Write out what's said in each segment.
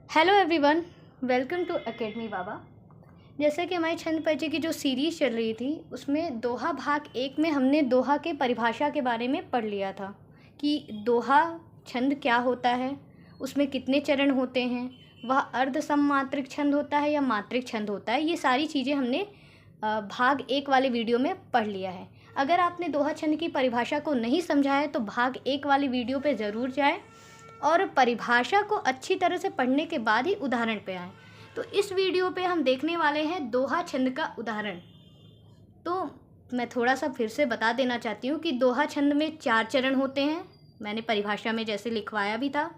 Hello everyone, welcome to academy Baba. जैसे कि हमारी छंद परिचय की जो सीरीज़ चल रही थी उसमें दोहा भाग 1 में हमने दोहा के परिभाषा के बारे में पढ़ लिया था कि दोहा छंद क्या होता है, उसमें कितने चरण होते हैं, वह अर्ध सममात्रिक छंद होता है या मात्रिक छंद होता है। ये सारी चीज़ें हमने भाग 1 वाले वीडियो में पढ़ लिया है। अगर आपने दोहा छंद की परिभाषा को नहीं समझा है तो भाग 1 वाली वीडियो पे ज़रूर जाएं और परिभाषा को अच्छी तरह से पढ़ने के बाद ही उदाहरण पे आएँ। तो इस वीडियो पे हम देखने वाले हैं दोहा छंद का उदाहरण। तो मैं थोड़ा सा फिर से बता देना चाहती हूँ कि दोहा छंद में 4 चरण होते हैं, मैंने परिभाषा में जैसे लिखवाया भी था।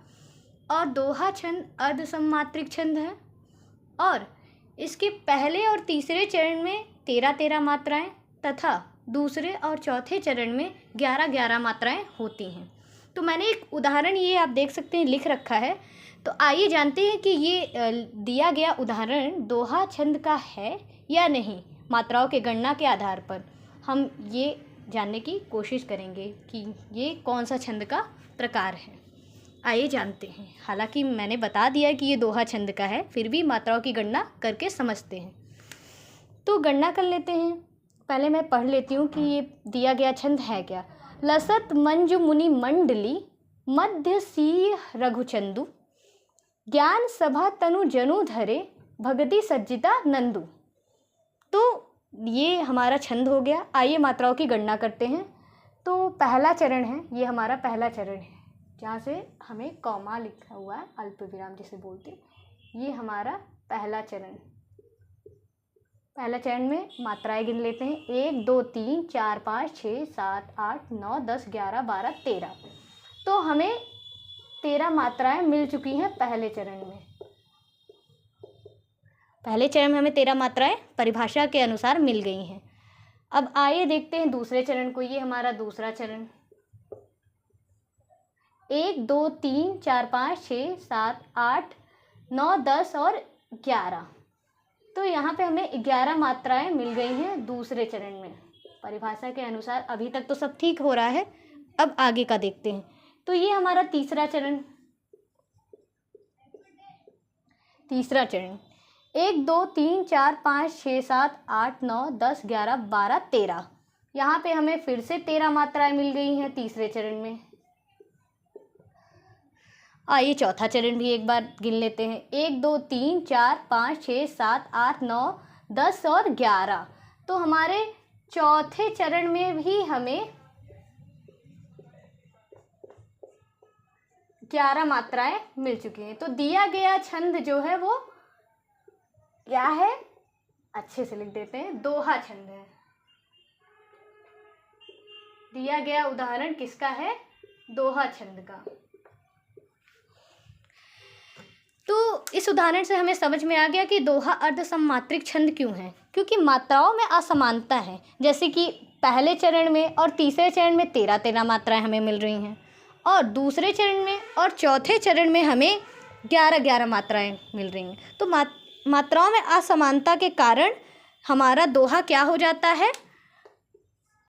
और दोहा छंद अर्ध सममात्रिक छंद है और इसके पहले और तीसरे चरण में 13-13 मात्राएँ तथा दूसरे और चौथे चरण में 11-11 मात्राएँ होती हैं। तो मैंने एक उदाहरण ये आप देख सकते हैं लिख रखा है। तो आइए जानते हैं कि ये दिया गया उदाहरण दोहा छंद का है या नहीं। मात्राओं के गणना के आधार पर हम ये जानने की कोशिश करेंगे कि ये कौन सा छंद का प्रकार है। आइए जानते हैं। हालांकि मैंने बता दिया है कि ये दोहा छंद का है, फिर भी मात्राओं की गणना करके समझते हैं। तो गणना कर लेते हैं। पहले मैं पढ़ लेती हूँ कि ये दिया गया छंद है क्या। लसत मंजु मुनि मंडली मध्य सी रघुचंदु ज्ञान सभा तनु जनु धरे भगति सज्जिता नंदु। तो ये हमारा छंद हो गया। आइए मात्राओं की गणना करते हैं। तो पहला चरण है, ये हमारा पहला चरण है जहाँ से हमें कॉमा लिखा हुआ है, अल्प विराम जिसे बोलते हैं। ये हमारा पहला चरण। पहला चरण में मात्राएं गिन लेते हैं। 1 2 3 4 5 6 7 8 9 10 11 12 13। तो हमें 13 मात्राएं मिल चुकी हैं पहले चरण में। पहले चरण में हमें 13 मात्राएं परिभाषा के अनुसार मिल गई हैं। अब आइए देखते हैं दूसरे चरण को। ये हमारा दूसरा चरण। 1 2 3 4 5 6 7 8 9 10 और 11। तो यहाँ पे हमें 11 मात्राएं मिल गई हैं दूसरे चरण में परिभाषा के अनुसार। अभी तक तो सब ठीक हो रहा है, अब आगे का देखते हैं। तो ये हमारा तीसरा चरण। तीसरा चरण 1 2 3 4 5 6 7 8 9 10 11 12 13। यहाँ पे हमें फिर से 13 मात्राएं मिल गई हैं तीसरे चरण में। आइए चौथा चरण भी एक बार गिन लेते हैं। 1 2 3 4 5 6 7 8 9 10 और 11। तो हमारे चौथे चरण में भी हमें 11 मात्राएं मिल चुकी हैं। तो दिया गया छंद जो है वो क्या है, अच्छे से लिख देते हैं, दोहा छंद है। दिया गया उदाहरण किसका है, दोहा छंद का। तो इस उदाहरण से हमें समझ में आ गया कि दोहा अर्ध सममात्रिक छंद क्यों है, क्योंकि मात्राओं में असमानता है। जैसे कि पहले चरण में और तीसरे चरण में 13-13 मात्राएं हमें मिल रही हैं और दूसरे चरण में और चौथे चरण में हमें 11-11 मात्राएं मिल रही हैं। तो मात्राओं में असमानता के कारण हमारा दोहा क्या हो जाता है,